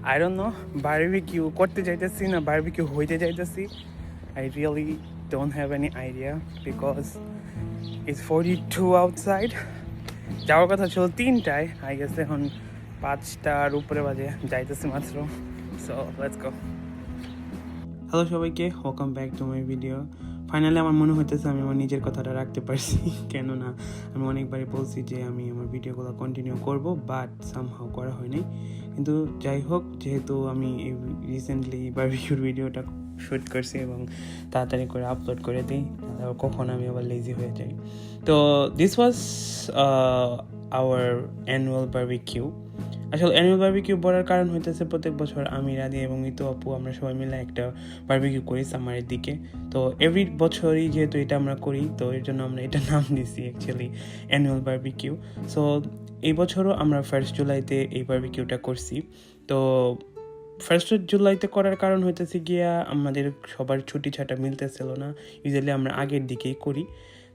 I don't know, barbecue করতে চাইতেছি না barbecue হইতে চাইতেছি. I really don't have any idea because it's 42 outside. যাওয়ার কথা ছিল 3টায়, I guess এখন 5টার উপরে বাজে, যাইতেছি মাত্র. So let's go. হ্যালো সবাইকে, welcome back to my video. Finally আমার মনে হইতেছে আমি আমার নিজের কথাটা রাখতে পারছি. কেননা আমি অনেকবারই বলছি যে আমি আমার ভিডিওগুলো কন্টিনিউ করব, বাট সামহাও করা হয়নি. কিন্তু যাই হোক, যেহেতু আমি এই রিসেন্টলি বারবিকিউর ভিডিওটা শ্যুট করছি এবং তাড়াতাড়ি করে আপলোড করে দিই, কখন আমি আবার লেজি হয়ে যাই. তো this was our annual barbecue. আসলে অ্যানুয়াল বারবিকিউ বলার কারণ হইতেছে প্রত্যেক বছর আমি, রাধি এবং মিতু আপু আমরা সবাই মিলে একটা বারবিকিউ করি সামারের দিকে. তো এভরি বছরই যেহেতু এটা আমরা করি, তো এর জন্য আমরা এটা নাম দিছি অ্যাকচুয়ালি অ্যানুয়াল বারবিকিউ. সো এই বছরও আমরা 1 জুলাইতে এই বারবিকিউটা করছি. তো 1 জুলাইতে করার কারণ হইতেছে গিয়া আমাদের সবার ছুটি ছাটা মিলতেছিল না. ইউজুয়ালি আমরা আগের দিকেই করি.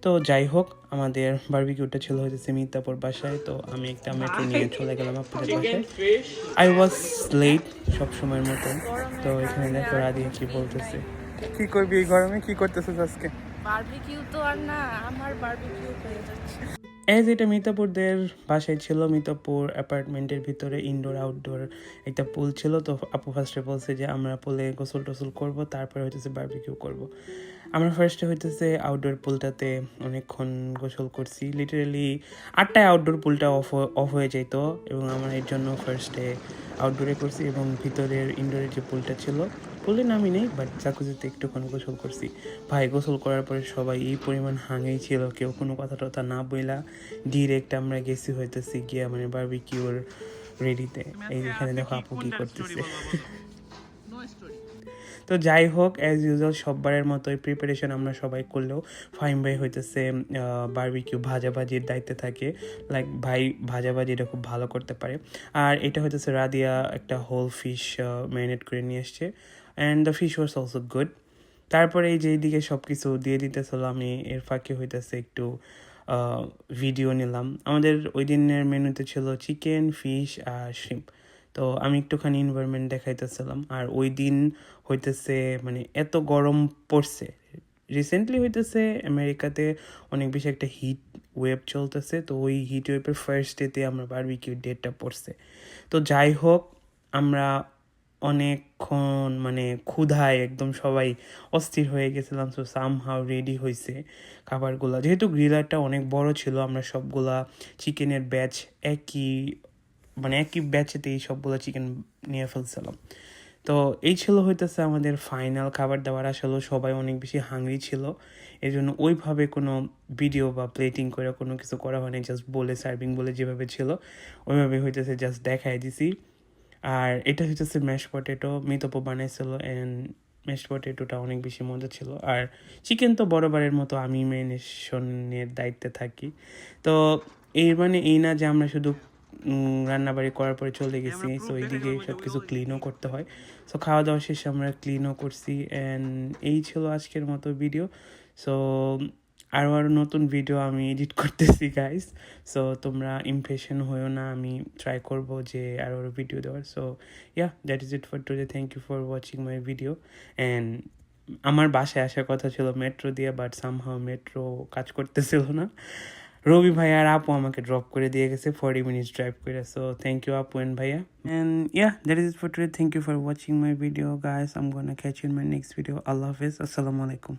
তো যাই হোক, আমাদের বারবিকিউটা ছিল হইতেছে মিতাপুর বাসায়. তো আমি একটা মেট্রো নিয়ে চলে গেলাম আপনাদের বাসায়. আই ওয়াজ লেট সব সময়ের মতো. তো এখানে দেখো রাধি কি বলতেছে. কি করবি এই গরমে, কি করতেছিস আজকে? বারবিকিউ তো আর না, আমার বারবিকিউ হয়ে যাচ্ছে। এটা মিতাপুরদের বাসায় ছিল. মিতাপুর অ্যাপার্টমেন্টের ভিতরে ইনডোর আউটডোর একটা পুল ছিল. তো আপু ফার্স্টে বলছে যে আমরা পুলে গোসল টোসল করবো, তারপরে হইতেছে বারবিকিউ করব. আমরা ফার্স্টে হইতেছে আউটডোর পুলটাতে অনেকক্ষণ গোসল করছি. লিটারেলি 8টায় আউটডোর পুলটা অফ হয়ে যেত এবং আমরা এর জন্য ফার্স্টে আউটডোরে করছি এবং ভিতরের ইনডোরের যে পুলটা ছিল, পুলে নামি নেই, বাট জাকুজিতে একটুক্ষণ গোসল করছি. ভাই গোসল করার পরে সবাই এই পরিমাণ হাঙেই ছিল, কেউ কোনো কথা টথা না বইলা ডিরেক্ট আমরা গেছি হইতেছি গিয়া মানে বারবিকিউর রেডিতে. এই এখানে দেখো আপু কি করতেছে. তো যাই হোক, অ্যাজ ইউজুয়াল সববারের মতোই প্রিপারেশন আমরা সবাই করলেও ফাহিম ভাই হইতেছে বারবিকিউ ভাজাভাজির দায়িত্বে থাকে. লাইক ভাই ভাজাভাজি এটা খুব ভালো করতে পারে. আর এটা হইতেছে রাদিয়া একটা হোল ফিশ ম্যারিনেট করে নিয়ে এসছে, and the fish was also good. তারপরে এই যে এইদিকে সব কিছু দিয়ে দিতেছিল, আমি এর ফাঁকে হইতেছে একটু ভিডিও নিলাম. আমাদের ওই দিনের মেনুতে ছিল চিকেন, ফিশ আর শ্রিম্প. তো আমি একটুখানি এনভায়রনমেন্ট দেখাইতেছিলাম. আর ওই দিন হইতেছে মানে এত গরম পড়ছে, রিসেন্টলি হইতেছে আমেরিকাতে অনেক বেশি একটা হিট ওয়েভ চলতেছে. তো ওই হিট ওয়েভের ফার্স্ট ডেতে আমরা বারবিকিউ ডেটটা পড়ছে. তো যাই হোক, আমরা অনেকক্ষণ মানে ক্ষুধায় একদম সবাই অস্থির হয়ে গেছিলাম. সো সামহাও রেডি হয়েছে খাবারগুলো. যেহেতু গ্রিলারটা অনেক বড় ছিল, আমরা সবগুলা চিকেনের ব্যাচ একই ব্যাচেতেই সবগুলো চিকেন নিয়ে ফেলছিলাম. তো এই ছিল হইতেছে আমাদের ফাইনাল খাবার দাবার. আসলে সবাই অনেক বেশি হাংরি ছিল, এই জন্য ওইভাবে কোনো ভিডিও বা প্লেটিং করে কোনো কিছু করা হয়নি. জাস্ট বলে সার্ভিং বলে যেভাবে ছিল ওইভাবে হইতেছে জাস্ট দেখাই দিছি. আর এটা হইতেছে ম্যাশ পটেটো, মিতপো বানাইছিল, অ্যান্ড ম্যাশ পটেটোটা অনেক বেশি মজা ছিল. আর চিকেন তো বরাবরের মতো আমি ম্যারিনেশনের দায়িত্বে থাকি. তো এর মানে এই না যে আমরা শুধু রান্নাবাড়ি করার পরে চলে গেছি. সো এইদিকে সব কিছু ক্লিনও করতে হয়. সো খাওয়া দাওয়া শেষে আমরা ক্লিনও করছি. অ্যান্ড এই ছিল আজকের মতো ভিডিও. সো আরও নতুন ভিডিও আমি এডিট করতেছি গাইস. সো তোমরা ইমপ্রেশন হয়েও না, আমি ট্রাই করবো যে আরও ভিডিও দেওয়ার. So yeah, that is it for today. Thank you for watching my video. And আমার বাসায় আসার কথা ছিল মেট্রো দিয়ে, বাট সামহাও মেট্রো কাজ করতেছিল না. রবি ভাইয়া আর আপু আমাকে ড্রপ করে দিয়ে গেছে 40 minutes ড্রাইভ করে. সো থ্যাংক ইউ আপু অ্যান্ড ভাইয়া. And yeah, that is it for today. Thank you for watching my video guys. I'm gonna catch you in my next video. আল্লাহ হাফেজ. আসসালামু আলাইকুম.